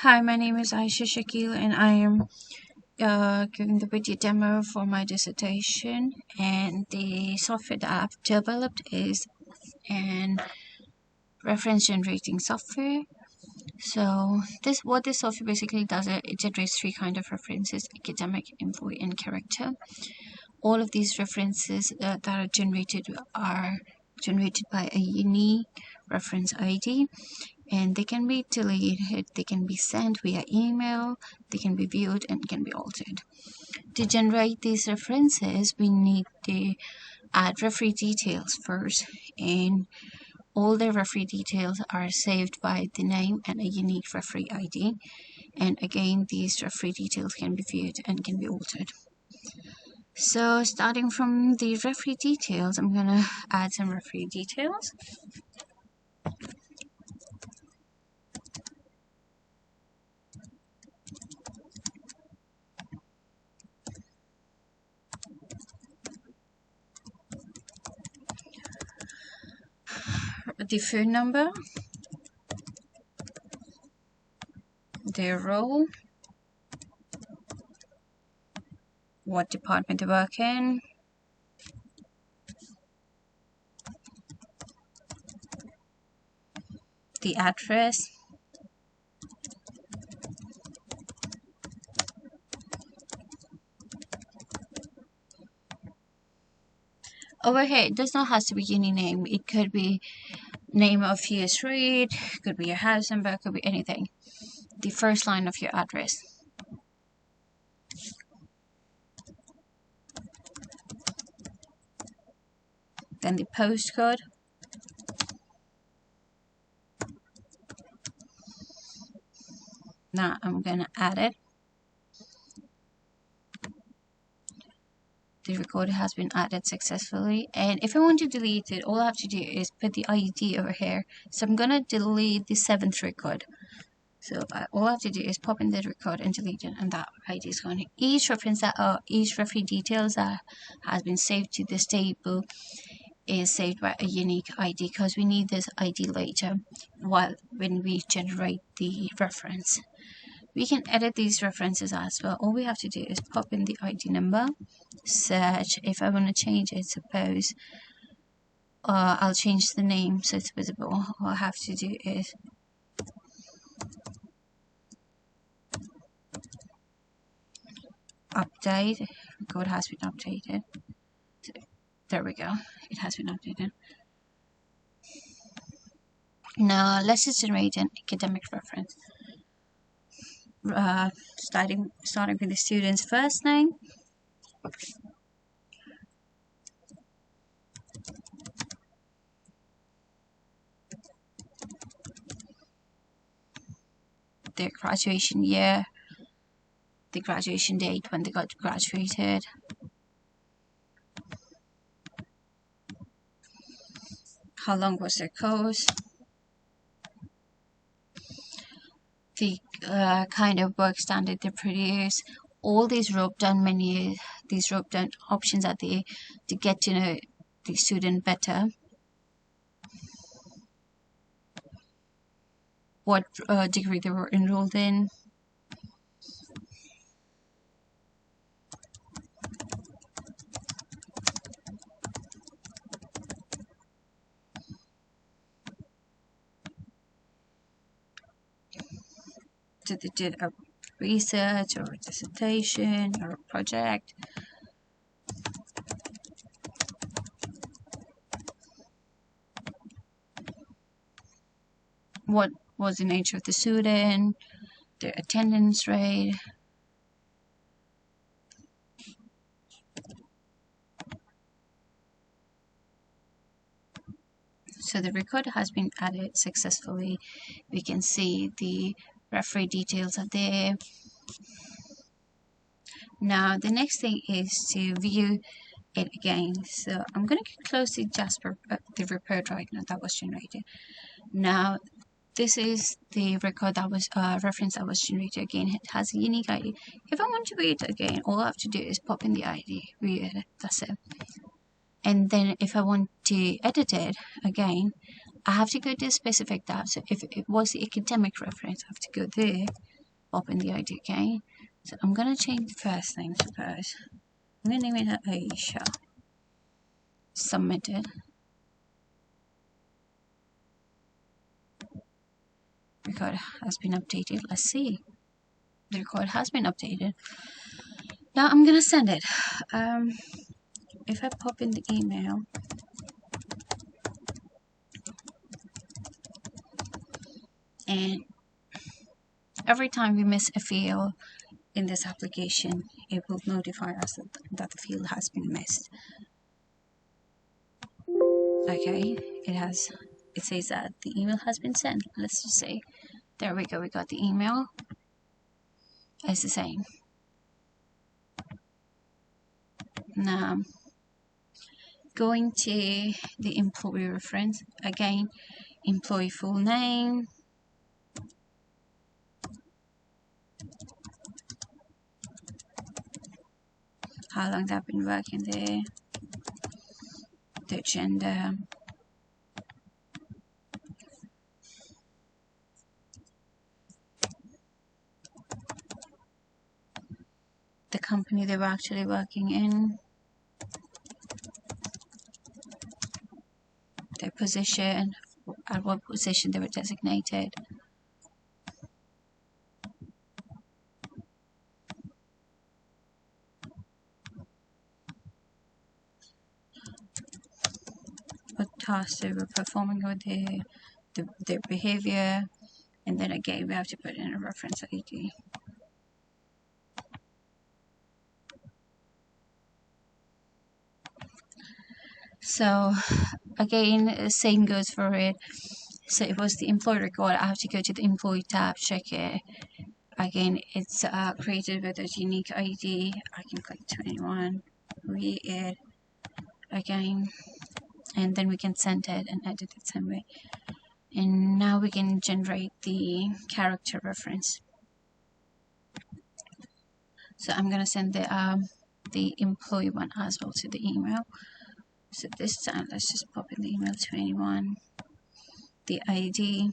Hi, my name is Aisha Shakil, and I am giving the video demo for my dissertation. And the software that I've developed is an reference generating software. So what this software basically does, it generates three kind of references: academic, info, and character. All of these references that are generated by a unique reference ID, and they can be deleted, they can be sent via email, they can be viewed, and can be altered. To generate these references, we need to add referee details first, and all the referee details are saved by the name and a unique referee ID. And again, these referee details can be viewed and can be altered. So starting from the referee details, I'm gonna add some referee details. The phone number, their role, what department they work in, the address, over here it does not have to be any name. It could be name of your street, could be your house number, could be anything. The first line of your address. Then the postcode. Now I'm gonna add it. The recorder has been added successfully, and if I want to delete it, all I have to do is put the ID over here. So I'm gonna delete the 7th record. So all I have to do is pop in the record and delete it, and that ID is gone. Each referee details that has been saved to this table is saved by a unique ID, because we need this ID later when we generate the reference. We can edit these references as well. All we have to do is pop in the ID number, search. If I want to change it, suppose I'll change the name so it's visible. All I have to do is update. Record has been updated. So, there we go. It has been updated. Now let's just generate an academic reference. Starting with the student's first name, their graduation year, the graduation date when they got graduated, how long was their course, the kind of work standard they produce. All these drop-down menus, these drop-down options are there to get to know the student better. What degree they were enrolled in, did they did a research or a dissertation or a project, what was the nature of the student, their attendance rate, so the recorder has been added successfully. We can see the referee details are there. Now the next thing is to view it again. So I'm going to close the report right now that was generated. Now this is the record that was reference that was generated again. It has a unique ID. If I want to view it again, all I have to do is pop in the ID, view it, that's it. And then if I want to edit it again, I have to go to a specific tab. So if it was the academic reference, I have to go there, open the ID again. So I'm gonna change the first name, suppose. I'm gonna name it Aisha. Submit it. Record has been updated. Let's see. The record has been updated. Now I'm gonna send it. If I pop in the email, and every time we miss a field in this application, it will notify us that the field has been missed. Okay, it says that the email has been sent. Let's just say, there we go, we got the email. It's the same. Now, going to the employee reference, again, employee full name, how long they've been working there, the gender, the company they were actually working in, their position, at what position they were designated, what tasks they were performing with their behavior, and then again we have to put in a reference ID. So again, same goes for it. So it was the employee record. I have to go to the employee tab, check it. Again, it's created with a unique ID. I can click 21, read it again, and then we can send it and edit it same way. And now we can generate the character reference. So I'm gonna send the employee one as well to the email. So this time, let's just pop in the email 21, the ID,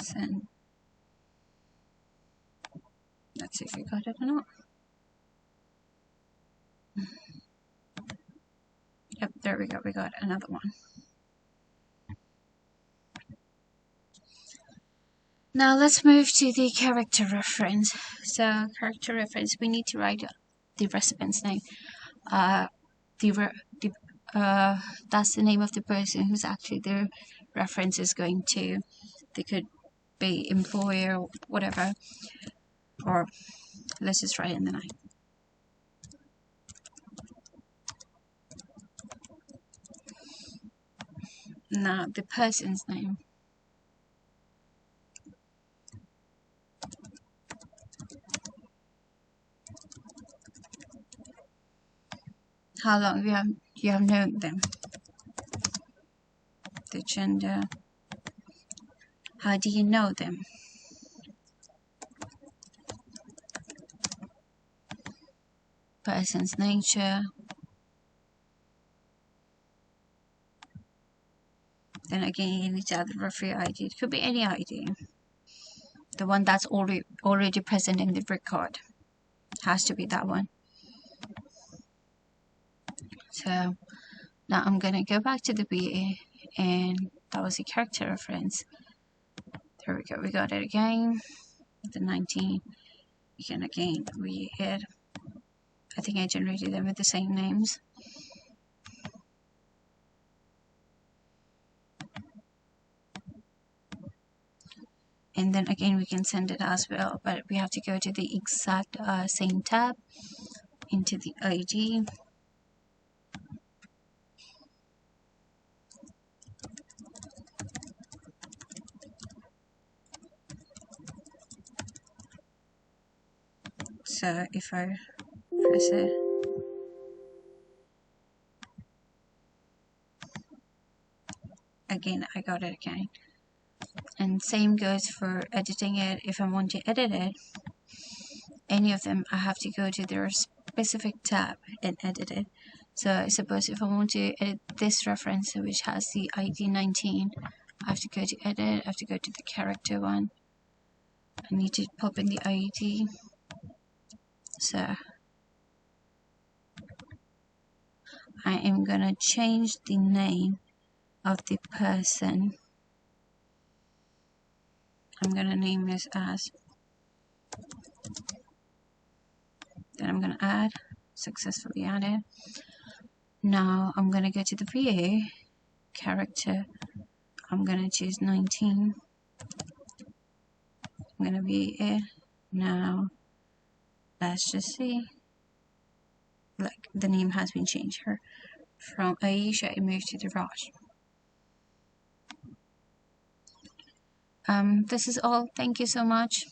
send. Let's see if we got it or not. Yep, there we go, we got another one. Now let's move to the character reference. So character reference, we need to write the recipient's name. That's the name of the person who's actually their reference is going to. They could be employer, whatever, or let's just write in the name. Now the person's name. How long you have known them. The gender. How do you know them? Person's nature. Then again, you need to add the referee ID. It could be any ID. The one that's already present in the record. Has to be that one. So now I'm gonna go back to the BA, and that was a character reference. There we go, we got it again. The 19. You can again read it. I think I generated them with the same names. And then again we can send it as well, but we have to go to the exact same tab, into the ID. So if I press it, again I got it again. And same goes for editing it. If I want to edit it, any of them, I have to go to their specific tab and edit it. So suppose if I want to edit this reference which has the ID 19, I have to go to edit, I have to go to the character one. I need to pop in the ID. So I am gonna change the name of the person. I'm gonna name this as, then I'm gonna add, successfully added. Now I'm gonna go to the view, character, I'm gonna choose 19. I'm gonna view it. Now let's just see, like the name has been changed here. From Aisha it moved to the Raj. This is all. Thank you so much.